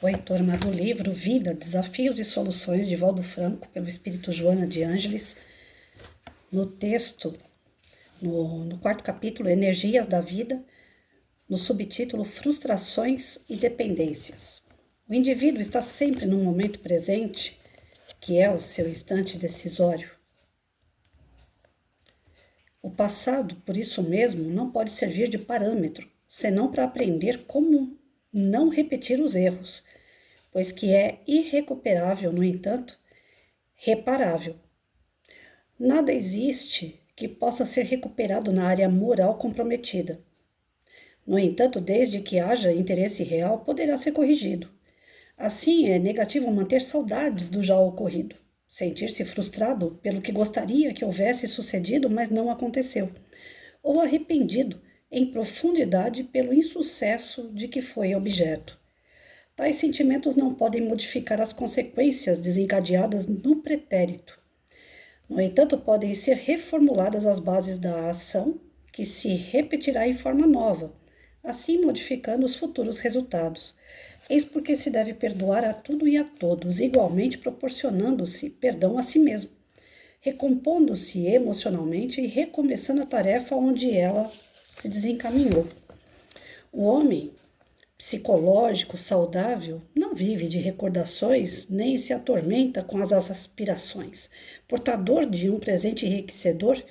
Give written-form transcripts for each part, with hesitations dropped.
O Heitor do livro Vida, Desafios e Soluções, de Valdo Franco, pelo Espírito Joana de Ângeles, no texto, no quarto capítulo, Energias da Vida, no subtítulo Frustrações e Dependências. O indivíduo está sempre no momento presente, que é o seu instante decisório. O passado, por isso mesmo, não pode servir de parâmetro, senão para aprender como não repetir os erros, pois que é irrecuperável, no entanto, reparável. Nada existe que possa ser recuperado na área moral comprometida. No entanto, desde que haja interesse real, poderá ser corrigido. Assim, é negativo manter saudades do já ocorrido, sentir-se frustrado pelo que gostaria que houvesse sucedido, mas não aconteceu, ou arrependido em profundidade pelo insucesso de que foi objeto. Tais sentimentos não podem modificar as consequências desencadeadas no pretérito. No entanto, podem ser reformuladas as bases da ação, que se repetirá em forma nova, assim modificando os futuros resultados. Eis porque se deve perdoar a tudo e a todos, igualmente proporcionando-se perdão a si mesmo, recompondo-se emocionalmente e recomeçando a tarefa onde ela se desencaminhou. O homem psicológico saudável não vive de recordações nem se atormenta com as aspirações. Portador de um presente enriquecedor,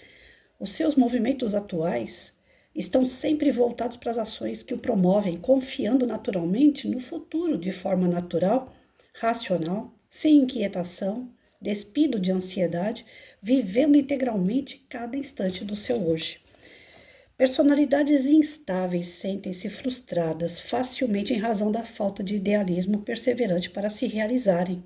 os seus movimentos atuais estão sempre voltados para as ações que o promovem, confiando naturalmente no futuro de forma natural, racional, sem inquietação, despido de ansiedade, vivendo integralmente cada instante do seu hoje. Personalidades instáveis sentem-se frustradas facilmente em razão da falta de idealismo perseverante para se realizarem.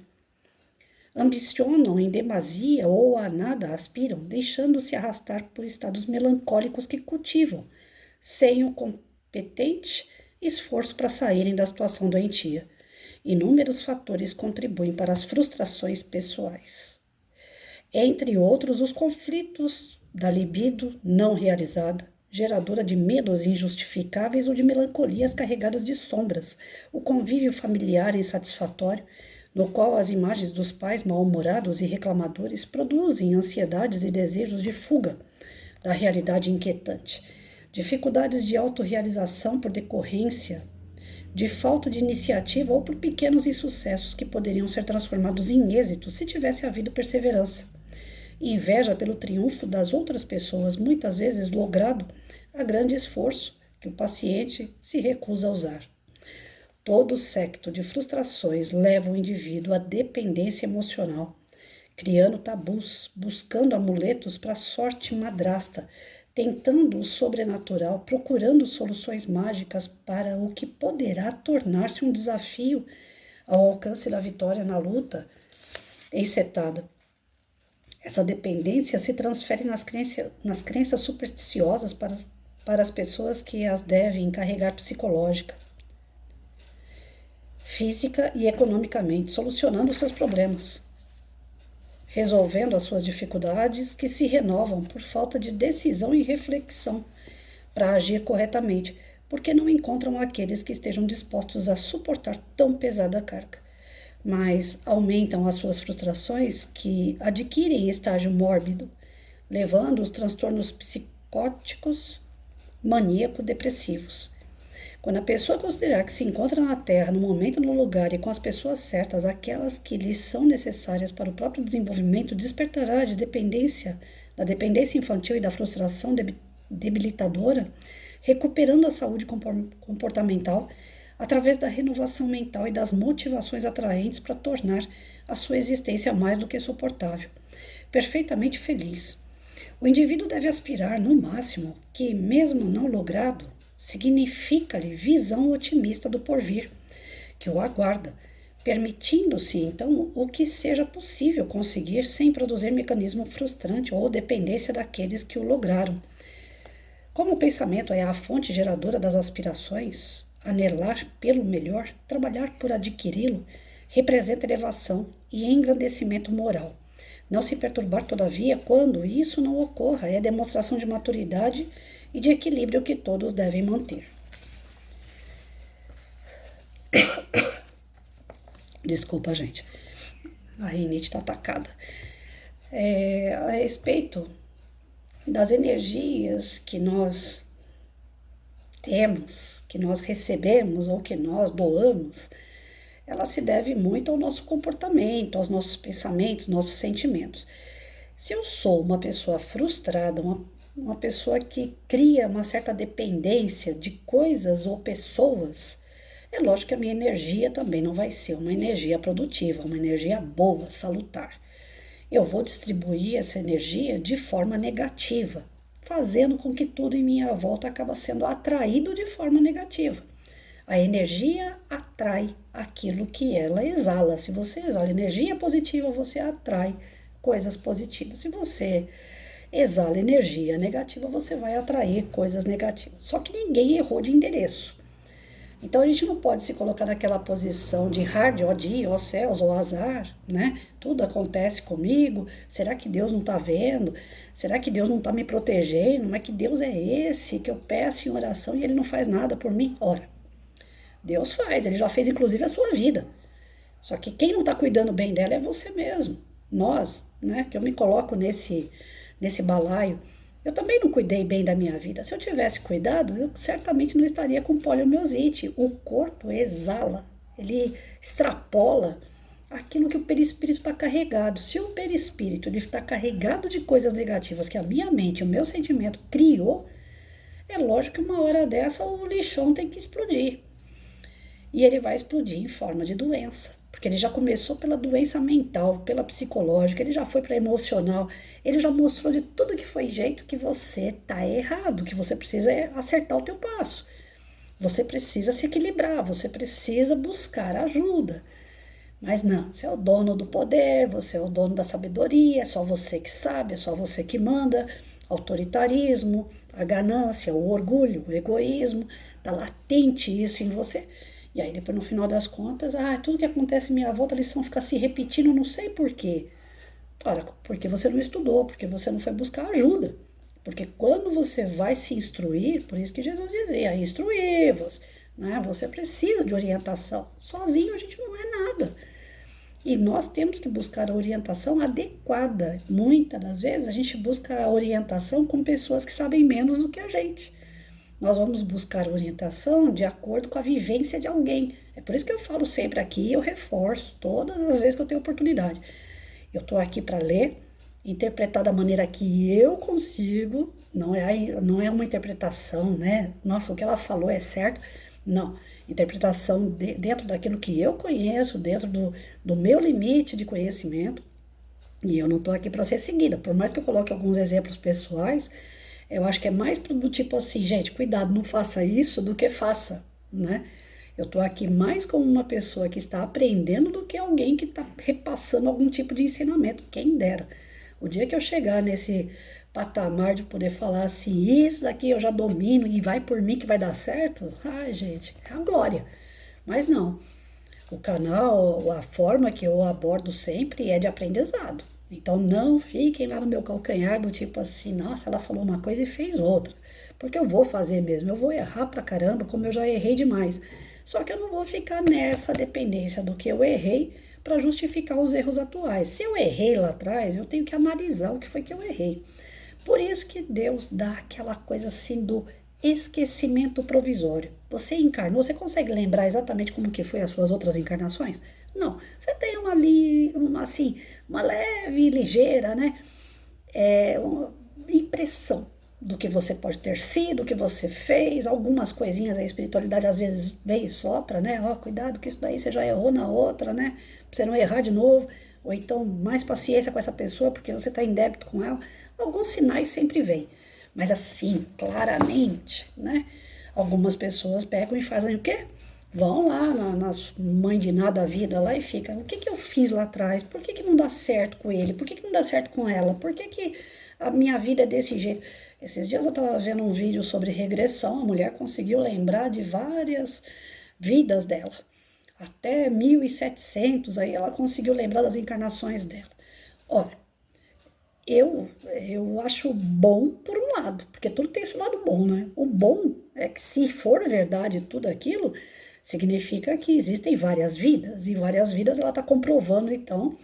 Ambicionam em demasia ou a nada aspiram, deixando-se arrastar por estados melancólicos que cultivam, sem o competente esforço para saírem da situação doentia. Inúmeros fatores contribuem para as frustrações pessoais. Entre outros, os conflitos da libido não realizada, geradora de medos injustificáveis ou de melancolias carregadas de sombras, o convívio familiar insatisfatório, no qual as imagens dos pais mal-humorados e reclamadores produzem ansiedades e desejos de fuga da realidade inquietante, dificuldades de autorrealização por decorrência de falta de iniciativa ou por pequenos insucessos que poderiam ser transformados em êxitos se tivesse havido perseverança. Inveja pelo triunfo das outras pessoas, muitas vezes logrado a grande esforço que o paciente se recusa a usar. Todo o séquito de frustrações leva o indivíduo à dependência emocional, criando tabus, buscando amuletos para a sorte madrasta, tentando o sobrenatural, procurando soluções mágicas para o que poderá tornar-se um desafio ao alcance da vitória na luta encetada. Essa dependência se transfere nas crenças supersticiosas para as pessoas que as devem encarregar psicológica, física e economicamente, solucionando seus problemas, resolvendo as suas dificuldades que se renovam por falta de decisão e reflexão para agir corretamente, porque não encontram aqueles que estejam dispostos a suportar tão pesada carga, mas aumentam as suas frustrações que adquirem estágio mórbido, levando os transtornos psicóticos, maníaco-depressivos. Quando a pessoa considerar que se encontra na Terra, no momento, no lugar e com as pessoas certas, aquelas que lhes são necessárias para o próprio desenvolvimento, despertará da dependência infantil e da frustração debilitadora, recuperando a saúde comportamental através da renovação mental e das motivações atraentes para tornar a sua existência mais do que suportável, perfeitamente feliz. O indivíduo deve aspirar, no máximo, que, mesmo não logrado, significa-lhe visão otimista do porvir, que o aguarda, permitindo-se, então, o que seja possível conseguir sem produzir mecanismo frustrante ou dependência daqueles que o lograram. Como o pensamento é a fonte geradora das aspirações, anelar pelo melhor, trabalhar por adquiri-lo, representa elevação e engrandecimento moral. Não se perturbar, todavia, quando isso não ocorra, é demonstração de maturidade e de equilíbrio que todos devem manter. Desculpa, gente. A rinite está atacada. A respeito das energias que nós temos, que nós recebemos ou que nós doamos, ela se deve muito ao nosso comportamento, aos nossos pensamentos, nossos sentimentos. Se eu sou uma pessoa frustrada, uma pessoa que cria uma certa dependência de coisas ou pessoas, é lógico que a minha energia também não vai ser uma energia produtiva, uma energia boa, salutar. Eu vou distribuir essa energia de forma negativa, fazendo com que tudo em minha volta acaba sendo atraído de forma negativa. A energia atrai aquilo que ela exala. Se você exala energia positiva, você atrai coisas positivas. Se você exala energia negativa, você vai atrair coisas negativas. Só que ninguém errou de endereço. Então a gente não pode se colocar naquela posição de hard, ó dia, ó céus, ó azar, né? Tudo acontece comigo. Será que Deus não está vendo? Será que Deus não está me protegendo? Mas que Deus é esse que eu peço em oração e ele não faz nada por mim? Ora, Deus faz, ele já fez inclusive a sua vida. Só que quem não está cuidando bem dela é você mesmo. Nós, né? Que eu me coloco nesse balaio. Eu também não cuidei bem da minha vida. Se eu tivesse cuidado, eu certamente não estaria com poliomielite. O corpo exala, ele extrapola aquilo que o perispírito está carregado. Se o perispírito está carregado de coisas negativas que a minha mente, o meu sentimento criou, é lógico que uma hora dessa o lixão tem que explodir. E ele vai explodir em forma de doença, porque ele já começou pela doença mental, pela psicológica, ele já foi para emocional, ele já mostrou de tudo que foi jeito que você tá errado, que você precisa acertar o teu passo. Você precisa se equilibrar, você precisa buscar ajuda. Mas não, você é o dono do poder, você é o dono da sabedoria, é só você que sabe, é só você que manda. Autoritarismo, a ganância, o orgulho, o egoísmo, tá latente isso em você. E aí depois no final das contas, tudo que acontece em minha volta, a lição fica se repetindo, não sei por quê. Ora, porque você não estudou, porque você não foi buscar ajuda. Porque quando você vai se instruir, por isso que Jesus dizia, instruí-vos, né? Você precisa de orientação. Sozinho a gente não é nada. E nós temos que buscar a orientação adequada. Muitas das vezes a gente busca a orientação com pessoas que sabem menos do que a gente. Nós vamos buscar orientação de acordo com a vivência de alguém. É por isso que eu falo sempre aqui, eu reforço todas as vezes que eu tenho oportunidade. Eu estou aqui para ler, interpretar da maneira que eu consigo, não é uma interpretação, né? Nossa, o que ela falou é certo. Não, interpretação dentro daquilo que eu conheço, dentro do meu limite de conhecimento. E eu não estou aqui para ser seguida. Por mais que eu coloque alguns exemplos pessoais, eu acho que é mais do tipo assim, gente, cuidado, não faça isso do que faça, né? Eu estou aqui mais como uma pessoa que está aprendendo do que alguém que está repassando algum tipo de ensinamento, quem dera. O dia que eu chegar nesse patamar de poder falar assim, isso daqui eu já domino e vai por mim que vai dar certo, ai, gente, é a glória. Mas não, o canal, a forma que eu abordo sempre é de aprendizado. Então não fiquem lá no meu calcanhar do tipo assim, nossa, ela falou uma coisa e fez outra. Porque eu vou fazer mesmo, eu vou errar pra caramba, como eu já errei demais. Só que eu não vou ficar nessa dependência do que eu errei para justificar os erros atuais. Se eu errei lá atrás, eu tenho que analisar o que foi que eu errei. Por isso que Deus dá aquela coisa assim do esquecimento provisório. Você encarnou, você consegue lembrar exatamente como que foi as suas outras encarnações? Não. Você tem uma leve, ligeira, né? Uma impressão do que você pode ter sido, o que você fez, algumas coisinhas, a espiritualidade às vezes vem e sopra, né? Ó, cuidado que isso daí você já errou na outra, né? Pra você não errar de novo. Ou então, mais paciência com essa pessoa, porque você está em débito com ela. Alguns sinais sempre vêm. Mas assim, claramente, né? Algumas pessoas pegam e fazem o quê? Vão lá nas mães de nada da vida lá e ficam, o que que eu fiz lá atrás? Por que que não dá certo com ele? Por que que não dá certo com ela? Por que que a minha vida é desse jeito? Esses dias eu estava vendo um vídeo sobre regressão, a mulher conseguiu lembrar de várias vidas dela. Até 1700, aí ela conseguiu lembrar das encarnações dela. Olha, eu acho bom por um lado, porque tudo tem esse lado bom, né? O bom é que se for verdade tudo aquilo, Significa que existem várias vidas, e várias vidas ela está comprovando, então,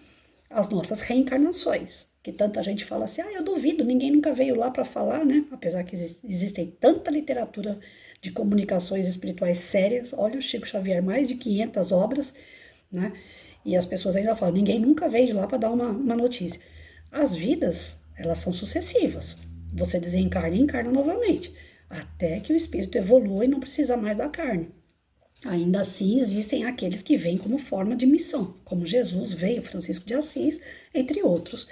as nossas reencarnações. Que tanta gente fala assim, eu duvido, ninguém nunca veio lá para falar, né? Apesar que existem tanta literatura de comunicações espirituais sérias, olha o Chico Xavier, mais de 500 obras, né? E as pessoas ainda falam, ninguém nunca veio de lá para dar uma notícia. As vidas, elas são sucessivas. Você desencarna e encarna novamente, até que o espírito evolua e não precisa mais da carne. Ainda assim, existem aqueles que vêm como forma de missão, como Jesus veio, Francisco de Assis, entre outros.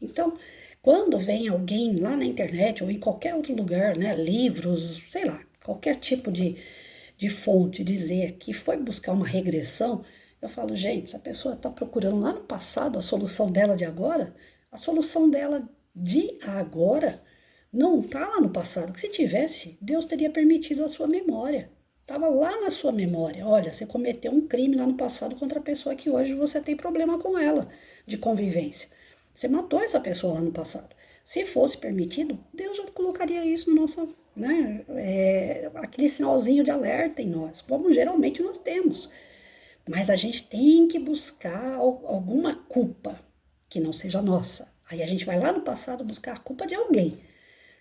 Então, quando vem alguém lá na internet ou em qualquer outro lugar, né, livros, sei lá, qualquer tipo de fonte dizer que foi buscar uma regressão, eu falo, gente, se a pessoa está procurando lá no passado a solução dela de agora, a solução dela de agora não está lá no passado. Que se tivesse, Deus teria permitido a sua memória. Estava lá na sua memória. Olha, você cometeu um crime lá no passado contra a pessoa que hoje você tem problema com ela, de convivência. Você matou essa pessoa lá no passado. Se fosse permitido, Deus já colocaria isso no nosso, né, aquele sinalzinho de alerta em nós, como geralmente nós temos. Mas a gente tem que buscar alguma culpa que não seja nossa. Aí a gente vai lá no passado buscar a culpa de alguém.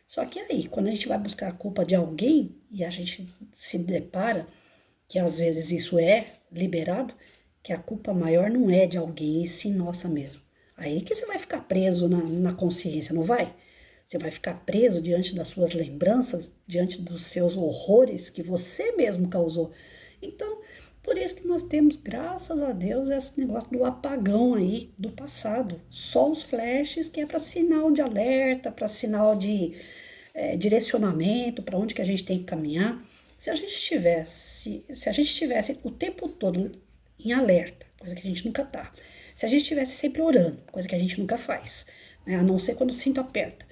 Só que aí, quando a gente vai buscar a culpa de alguém e a gente se depara que às vezes isso é liberado, que a culpa maior não é de alguém e sim nossa mesmo. Aí que você vai ficar preso na consciência, não vai? Você vai ficar preso diante das suas lembranças, diante dos seus horrores que você mesmo causou. Então, por isso que nós temos, graças a Deus, esse negócio do apagão aí do passado. Só os flashes que é para sinal de alerta, para sinal de direcionamento, para onde que a gente tem que caminhar. Se a gente tivesse o tempo todo em alerta, coisa que a gente nunca tá. Se a gente estivesse sempre orando, coisa que a gente nunca faz, né? A não ser quando o cinto aperta.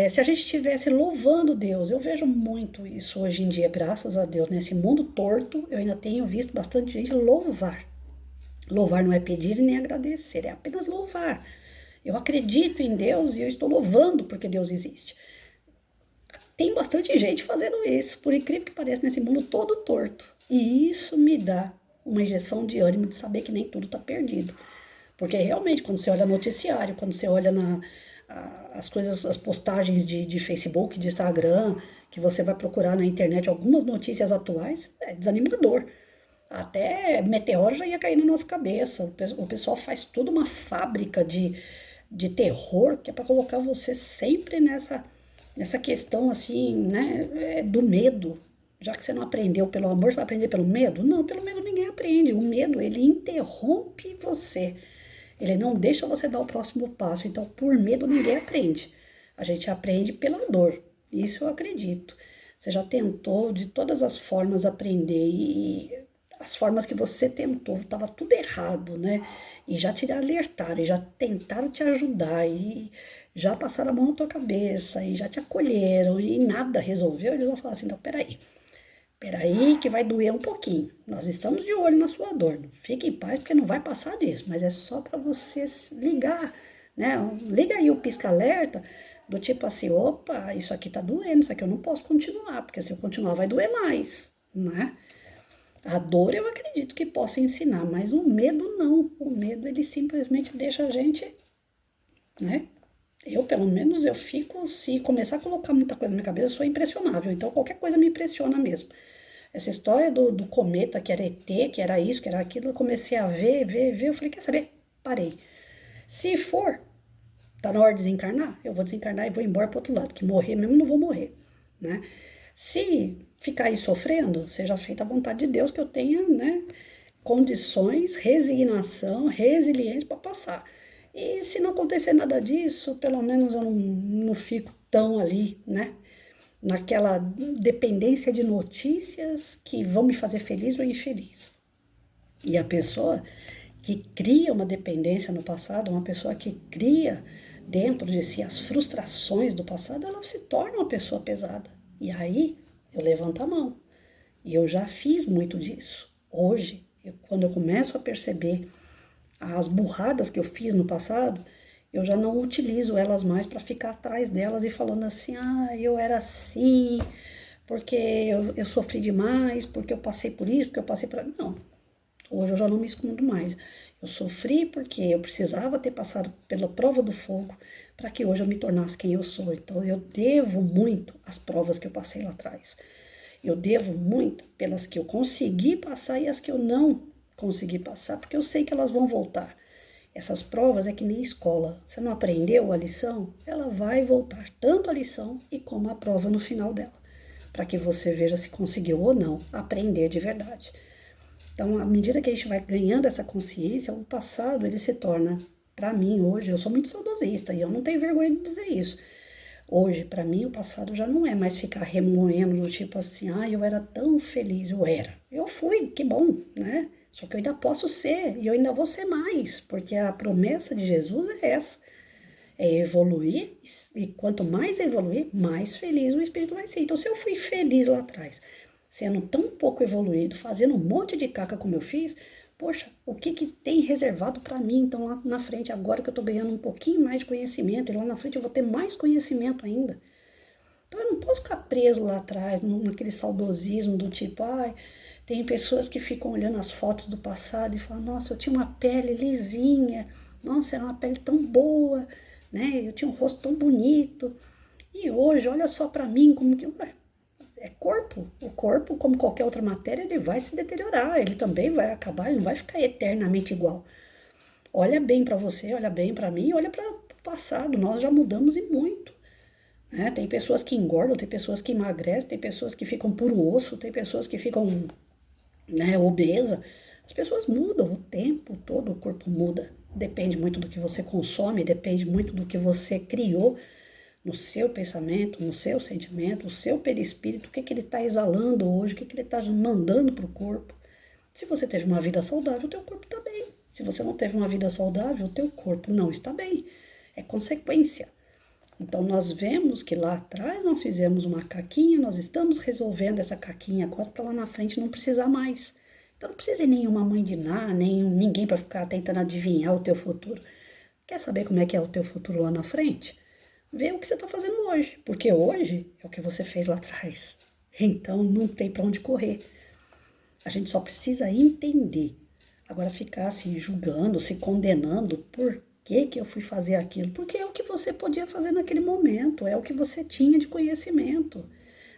Se a gente estivesse louvando Deus, eu vejo muito isso hoje em dia, graças a Deus, nesse mundo torto, eu ainda tenho visto bastante gente louvar. Louvar não é pedir e nem agradecer, é apenas louvar. Eu acredito em Deus e eu estou louvando porque Deus existe. Tem bastante gente fazendo isso, por incrível que pareça, nesse mundo todo torto. E isso me dá uma injeção de ânimo de saber que nem tudo está perdido. Porque realmente, quando você olha noticiário, quando você olha as coisas, as postagens de Facebook, de Instagram, que você vai procurar na internet algumas notícias atuais, é desanimador. Até meteoro já ia cair na nossa cabeça. O pessoal faz toda uma fábrica de terror que é para colocar você sempre nessa questão assim, né, do medo. Já que você não aprendeu pelo amor, você vai aprender pelo medo? Não, pelo medo ninguém aprende. O medo, ele interrompe você. Ele não deixa você dar o próximo passo. Então, por medo, ninguém aprende. A gente aprende pela dor. Isso eu acredito. Você já tentou de todas as formas aprender e as formas que você tentou, estava tudo errado, né? E já te alertaram, e já tentaram te ajudar, e já passaram a mão na tua cabeça, e já te acolheram, e nada resolveu, eles vão falar assim, não, peraí que vai doer um pouquinho. Nós estamos de olho na sua dor. Fique em paz, porque não vai passar disso, mas é só para você ligar, né? Liga aí o pisca-alerta, do tipo assim, opa, isso aqui tá doendo, isso aqui eu não posso continuar, porque se eu continuar vai doer mais, né? A dor eu acredito que possa ensinar, mas o medo não. O medo ele simplesmente deixa a gente, né? Eu, pelo menos, eu fico, se começar a colocar muita coisa na minha cabeça, eu sou impressionável. Então, qualquer coisa me impressiona mesmo. Essa história do cometa, que era ET, que era isso, que era aquilo, eu comecei a ver. Eu falei, quer saber? Parei. Se for, tá na hora de desencarnar, eu vou desencarnar e vou embora pro outro lado. Que morrer mesmo, não vou morrer, né? Se ficar aí sofrendo, seja feita a vontade de Deus, que eu tenha, né, condições, resignação, resiliência para passar. E se não acontecer nada disso, pelo menos eu não fico tão ali, né? Naquela dependência de notícias que vão me fazer feliz ou infeliz. E a pessoa que cria uma dependência no passado, uma pessoa que cria dentro de si as frustrações do passado, ela se torna uma pessoa pesada. E aí eu levanto a mão. E eu já fiz muito disso. Hoje, quando eu começo a perceber as burradas que eu fiz no passado, eu já não utilizo elas mais para ficar atrás delas e falando assim, eu era assim, porque eu sofri demais, porque eu passei por isso, porque eu passei por... Não, hoje eu já não me escondo mais. Eu sofri porque eu precisava ter passado pela prova do fogo para que hoje eu me tornasse quem eu sou. Então eu devo muito às provas que eu passei lá atrás. Eu devo muito pelas que eu consegui passar e as que eu não consegui passar, porque eu sei que elas vão voltar. Essas provas é que nem escola. Você não aprendeu a lição? Ela vai voltar tanto a lição e como a prova no final dela, para que você veja se conseguiu ou não aprender de verdade. Então, à medida que a gente vai ganhando essa consciência, o passado ele se torna, para mim hoje, eu sou muito saudosista e eu não tenho vergonha de dizer isso. Hoje, para mim, o passado já não é mais ficar remoendo do tipo assim, ah, eu era tão feliz, eu era. Eu fui, que bom, né? Só que eu ainda posso ser e eu ainda vou ser mais, porque a promessa de Jesus é essa, é evoluir e quanto mais evoluir, mais feliz o espírito vai ser. Então, se eu fui feliz lá atrás, sendo tão pouco evoluído, fazendo um monte de caca como eu fiz, poxa, o que que tem reservado para mim então lá na frente, agora que eu tô ganhando um pouquinho mais de conhecimento, e lá na frente eu vou ter mais conhecimento ainda. Então eu não posso ficar preso lá atrás, naquele saudosismo do tipo, ai, tem pessoas que ficam olhando as fotos do passado e falam, nossa, eu tinha uma pele lisinha, nossa, era uma pele tão boa, né? Eu tinha um rosto tão bonito. E hoje, olha só para mim, como que, ué, é corpo. O corpo, como qualquer outra matéria, ele vai se deteriorar, ele também vai acabar, ele não vai ficar eternamente igual. Olha bem para você, olha bem para mim, olha para o passado, nós já mudamos e muito. Né? Tem pessoas que engordam, tem pessoas que emagrecem, tem pessoas que ficam puro osso, tem pessoas que ficam, né, obesa. As pessoas mudam o tempo todo, o corpo muda. Depende muito do que você consome, depende muito do que você criou no seu pensamento, no seu sentimento, o seu perispírito, o que, que ele está exalando hoje, o que, que ele está mandando para o corpo. Se você teve uma vida saudável, o teu corpo está bem. Se você não teve uma vida saudável, o teu corpo não está bem. É consequência. Então nós vemos que lá atrás nós fizemos uma caquinha, nós estamos resolvendo essa caquinha agora para lá na frente não precisar mais. Então não precisa de nenhuma mãe de Ná, nem ninguém para ficar tentando adivinhar o teu futuro. Quer saber como é que é o teu futuro lá na frente? Vê o que você está fazendo hoje, porque hoje é o que você fez lá atrás. Então não tem para onde correr. A gente só precisa entender. Agora ficar se julgando, se condenando, por que eu fui fazer aquilo? Porque é o que você podia fazer naquele momento, é o que você tinha de conhecimento.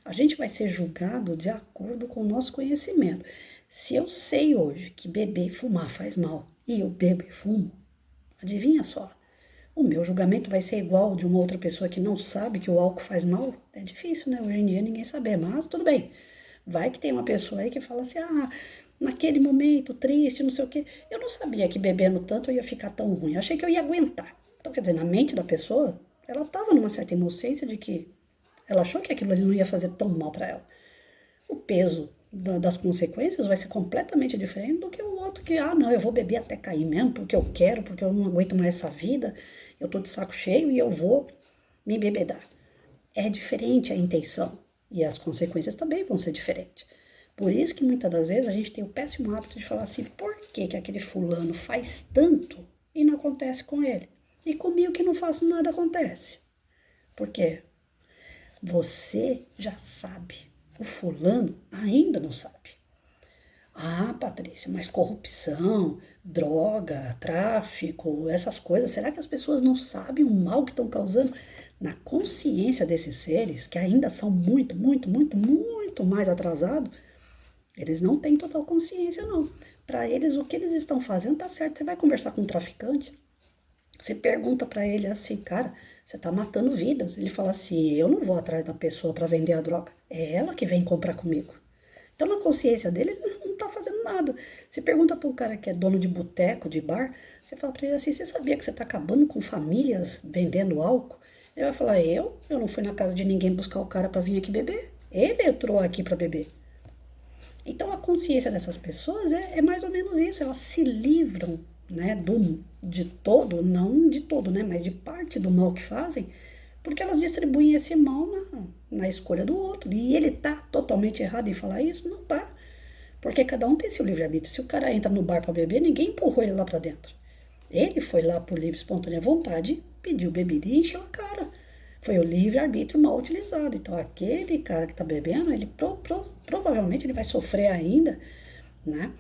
A gente vai ser julgado de acordo com o nosso conhecimento. Se eu sei hoje que beber e fumar faz mal e eu bebo e fumo, adivinha só, o meu julgamento vai ser igual de uma outra pessoa que não sabe que o álcool faz mal? É difícil, né? Hoje em dia ninguém saber, mas tudo bem. Vai que tem uma pessoa aí que fala assim, ah, naquele momento triste, não sei o quê. Eu não sabia que bebendo tanto eu ia ficar tão ruim. Eu achei que eu ia aguentar. Então, quer dizer, na mente da pessoa, ela estava numa certa inocência de que ela achou que aquilo ali não ia fazer tão mal para ela. O peso das consequências vai ser completamente diferente do que o outro que, ah, não, eu vou beber até cair mesmo, porque eu quero, porque eu não aguento mais essa vida, eu tô de saco cheio e eu vou me embebedar. É diferente a intenção e as consequências também vão ser diferentes. Por isso que muitas das vezes a gente tem o péssimo hábito de falar assim, por que que aquele fulano faz tanto e não acontece com ele? E comigo que não faço nada acontece. Por quê? Você já sabe. O fulano ainda não sabe. Ah, Patrícia, mas corrupção, droga, tráfico, essas coisas, será que as pessoas não sabem o mal que estão causando na consciência desses seres, que ainda são muito, muito, muito, muito mais atrasados? Eles não têm total consciência, não. Para eles, o que eles estão fazendo tá certo. Você vai conversar com um traficante, você pergunta para ele assim, cara, você tá matando vidas. Ele fala assim, eu não vou atrás da pessoa para vender a droga, é ela que vem comprar comigo. Então, na consciência dele, ele não tá fazendo nada. Você pergunta para um cara que é dono de boteco, de bar, você fala para ele assim, você sabia que você tá acabando com famílias vendendo álcool? Ele vai falar, eu não fui na casa de ninguém buscar o cara para vir aqui beber. Ele entrou aqui para beber. Então, a consciência dessas pessoas é mais ou menos isso, elas se livram, né, de todo, não de todo, né, mas de parte do mal que fazem, porque elas distribuem esse mal na escolha do outro. E ele tá totalmente errado em falar isso? Não tá. Porque cada um tem seu livre-arbítrio. Se o cara entra no bar para beber, ninguém empurrou ele lá para dentro. Ele foi lá por livre, espontânea vontade, pediu bebida e encheu a cara. Foi o livre-arbítrio mal utilizado. Então, aquele cara que está bebendo, ele provavelmente ele vai sofrer ainda, né?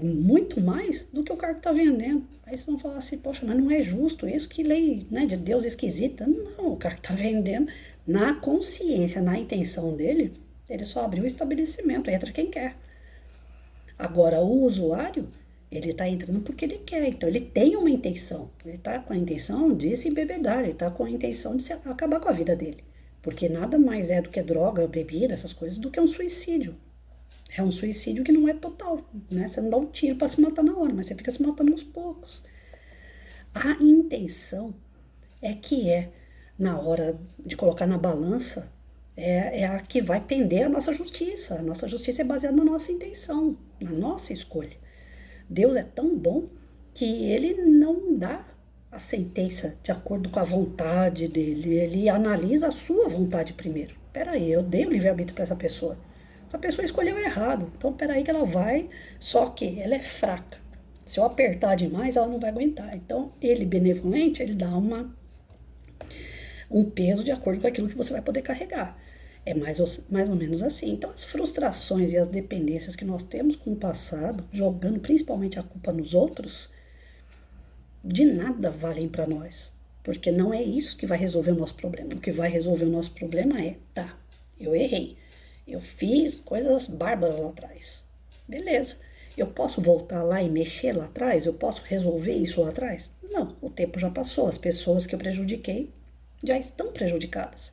Muito mais do que o cara que está vendendo. Aí vocês vão falar assim, poxa, mas não é justo isso, que lei, né, de Deus esquisita. Não, o cara que está vendendo, na consciência, na intenção dele, ele só abriu o estabelecimento, entra quem quer. Agora, o usuário, ele está entrando porque ele quer, então ele tem uma intenção. Ele está com a intenção de se embebedar, ele está com a intenção de acabar com a vida dele. Porque nada mais é do que droga, bebida, essas coisas, do que um suicídio. É um suicídio que não é total, né? Você não dá um tiro para se matar na hora, mas você fica se matando aos poucos. A intenção na hora de colocar na balança, é a que vai pender a nossa justiça. A nossa justiça é baseada na nossa intenção, na nossa escolha. Deus é tão bom que ele não dá a sentença de acordo com a vontade dele. Ele analisa a sua vontade primeiro. Peraí, eu dei o livre-arbítrio para essa pessoa. Essa pessoa escolheu errado. Então, peraí que ela vai, só que ela é fraca. Se eu apertar demais, ela não vai aguentar. Então, ele, benevolente, ele dá um peso de acordo com aquilo que você vai poder carregar. É mais ou menos assim. Então, as frustrações e as dependências que nós temos com o passado, jogando principalmente a culpa nos outros, de nada valem para nós. Porque não é isso que vai resolver o nosso problema. O que vai resolver o nosso problema é, tá, eu errei. Eu fiz coisas bárbaras lá atrás. Beleza. Eu posso voltar lá e mexer lá atrás? Eu posso resolver isso lá atrás? Não, o tempo já passou. As pessoas que eu prejudiquei já estão prejudicadas.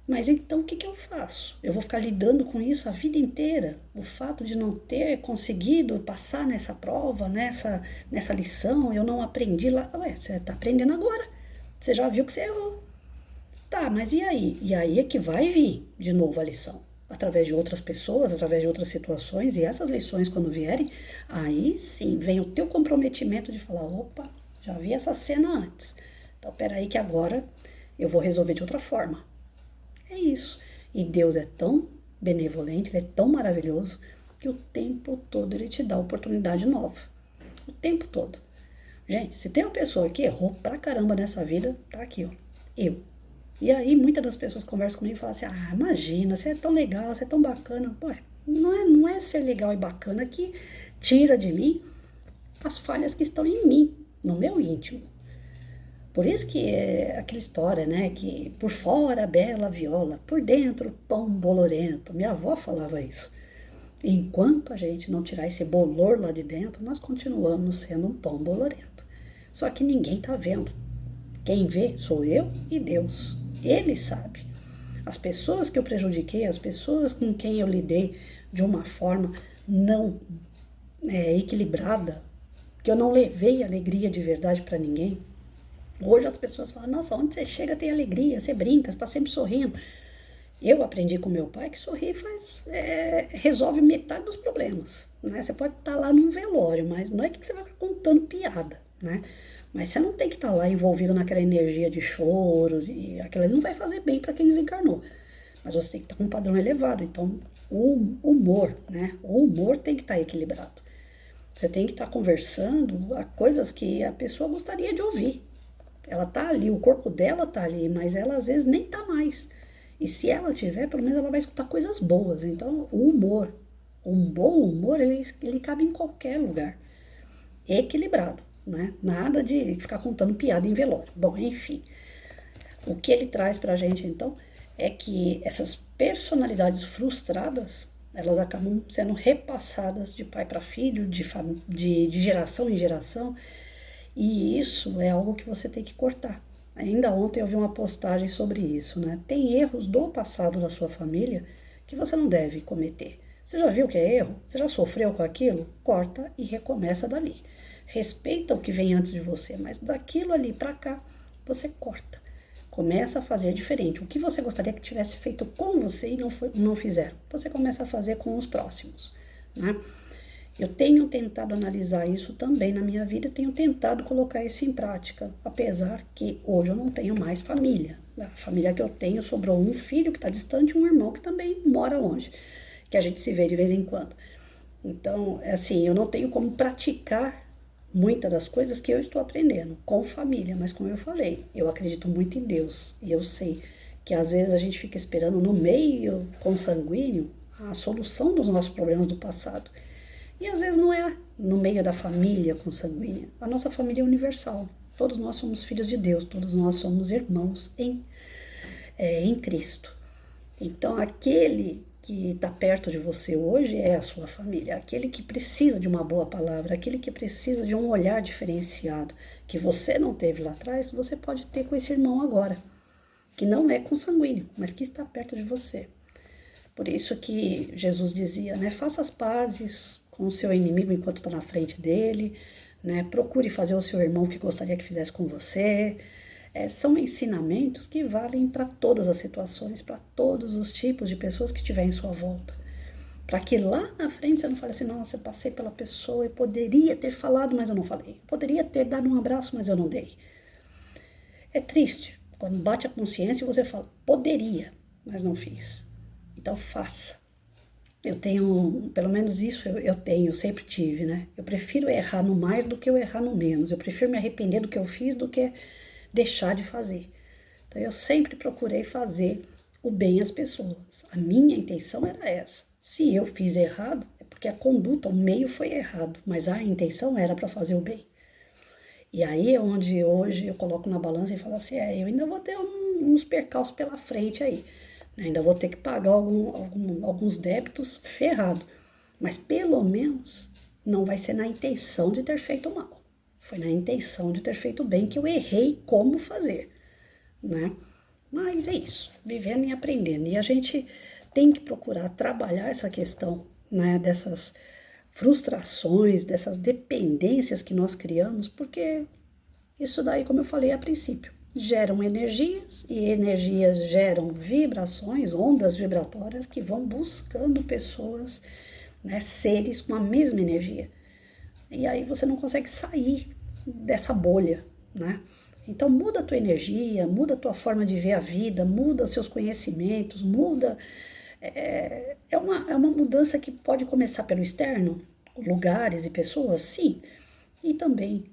Mas então o que eu faço? Eu vou ficar lidando com isso a vida inteira? O fato de não ter conseguido passar nessa prova, nessa lição, eu não aprendi lá. Ué, você está aprendendo agora. Você já viu que você errou. Tá, mas e aí? E aí é que vai vir de novo a lição. Através de outras pessoas, através de outras situações, e essas lições, quando vierem, aí sim vem o teu comprometimento de falar: opa, já vi essa cena antes. Então, peraí, que agora eu vou resolver de outra forma. É isso. E Deus é tão benevolente, ele é tão maravilhoso, que o tempo todo ele te dá oportunidade nova. O tempo todo. Gente, se tem uma pessoa que errou pra caramba nessa vida, tá aqui, ó. Eu. E aí muitas das pessoas conversam comigo e falam assim, ah, imagina, você é tão legal, você é tão bacana. Ué, não é ser legal e bacana que tira de mim as falhas que estão em mim, no meu íntimo. Por isso que é aquela história, né, que por fora bela viola, por dentro pão bolorento. Minha avó falava isso. Enquanto a gente não tirar esse bolor lá de dentro, nós continuamos sendo um pão bolorento. Só que ninguém tá vendo. Quem vê sou eu e Deus. Ele sabe. As pessoas que eu prejudiquei, as pessoas com quem eu lidei de uma forma não equilibrada, que eu não levei alegria de verdade para ninguém. Hoje as pessoas falam, nossa, onde você chega tem alegria, você brinca, você está sempre sorrindo. Eu aprendi com meu pai que sorrir resolve metade dos problemas. Né? Você pode estar lá num velório, mas não é que você vai ficar contando piada, né? Mas você não tem que estar lá envolvido naquela energia de choro, e aquilo ali não vai fazer bem para quem desencarnou. Mas você tem que estar com um padrão elevado. Então, o humor, né? O humor tem que estar equilibrado. Você tem que estar conversando a coisas que a pessoa gostaria de ouvir. Ela tá ali, o corpo dela tá ali, mas ela às vezes nem tá mais. E se ela tiver, pelo menos ela vai escutar coisas boas. Então, o humor, um bom humor, ele cabe em qualquer lugar. Equilibrado, né? Nada de ficar contando piada em velório. Bom, enfim. O que ele traz pra gente, então, é que essas personalidades frustradas, elas acabam sendo repassadas de pai para filho, de geração em geração, e isso é algo que você tem que cortar. Ainda ontem eu vi uma postagem sobre isso, né? Tem erros do passado da sua família que você não deve cometer. Você já viu que é erro? Você já sofreu com aquilo? Corta e recomeça dali. Respeita o que vem antes de você, mas daquilo ali para cá, você corta. Começa a fazer diferente. O que você gostaria que tivesse feito com você e não fizeram. Então você começa a fazer com os próximos, né? Eu tenho tentado analisar isso também na minha vida, tenho tentado colocar isso em prática, apesar que hoje eu não tenho mais família. A família que eu tenho sobrou um filho que está distante e um irmão que também mora longe, que a gente se vê de vez em quando. Então, assim, eu não tenho como praticar muitas das coisas que eu estou aprendendo com família, mas como eu falei, eu acredito muito em Deus e eu sei que às vezes a gente fica esperando no meio consanguíneo a solução dos nossos problemas do passado. E às vezes não é no meio da família consanguínea. A nossa família é universal. Todos nós somos filhos de Deus, todos nós somos irmãos em Cristo. Então, aquele que está perto de você hoje é a sua família, aquele que precisa de uma boa palavra, aquele que precisa de um olhar diferenciado, que você não teve lá atrás, você pode ter com esse irmão agora, que não é consanguíneo, mas que está perto de você. Por isso que Jesus dizia, né, faça as pazes com o seu inimigo enquanto está na frente dele, né, procure fazer o seu irmão que gostaria que fizesse com você. São ensinamentos que valem para todas as situações, para todos os tipos de pessoas que estiver em sua volta. Para que lá na frente você não fale assim, nossa, eu passei pela pessoa e poderia ter falado, mas eu não falei. Eu poderia ter dado um abraço, mas eu não dei. É triste quando bate a consciência e você fala, poderia, mas não fiz. Então faça. Eu tenho, pelo menos isso eu tenho, eu sempre tive, né? Eu prefiro errar no mais do que eu errar no menos. Eu prefiro me arrepender do que eu fiz do que deixar de fazer. Então eu sempre procurei fazer o bem às pessoas. A minha intenção era essa. Se eu fiz errado, é porque a conduta, o meio foi errado, mas a intenção era para fazer o bem. E aí é onde hoje eu coloco na balança e falo assim, eu ainda vou ter uns percalços pela frente aí. Ainda vou ter que pagar alguns débitos ferrado. Mas pelo menos não vai ser na intenção de ter feito mal. Foi na intenção de ter feito bem que eu errei como fazer, né? Mas é isso, vivendo e aprendendo. E a gente tem que procurar trabalhar essa questão, né, dessas frustrações, dessas dependências que nós criamos, porque isso daí, como eu falei a princípio, geram energias e energias geram vibrações, ondas vibratórias que vão buscando pessoas, né, seres com a mesma energia. E aí você não consegue sair dessa bolha, né? Então muda a tua energia, muda a tua forma de ver a vida, muda seus conhecimentos, muda. É uma mudança que pode começar pelo externo, lugares e pessoas, sim. E também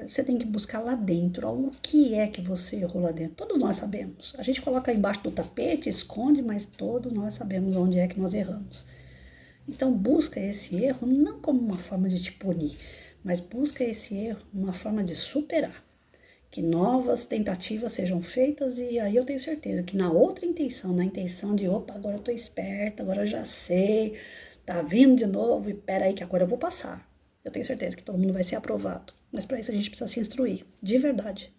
você tem que buscar lá dentro, ó, o que é que você errou lá dentro. Todos nós sabemos. A gente coloca embaixo do tapete, esconde, mas todos nós sabemos onde é que nós erramos. Então busca esse erro não como uma forma de te punir, mas busca esse erro uma forma de superar. Que novas tentativas sejam feitas e aí eu tenho certeza que na outra intenção, na intenção de, opa, agora eu tô esperta, agora eu já sei, tá vindo de novo e peraí que agora eu vou passar. Eu tenho certeza que todo mundo vai ser aprovado. Mas para isso a gente precisa se instruir, de verdade.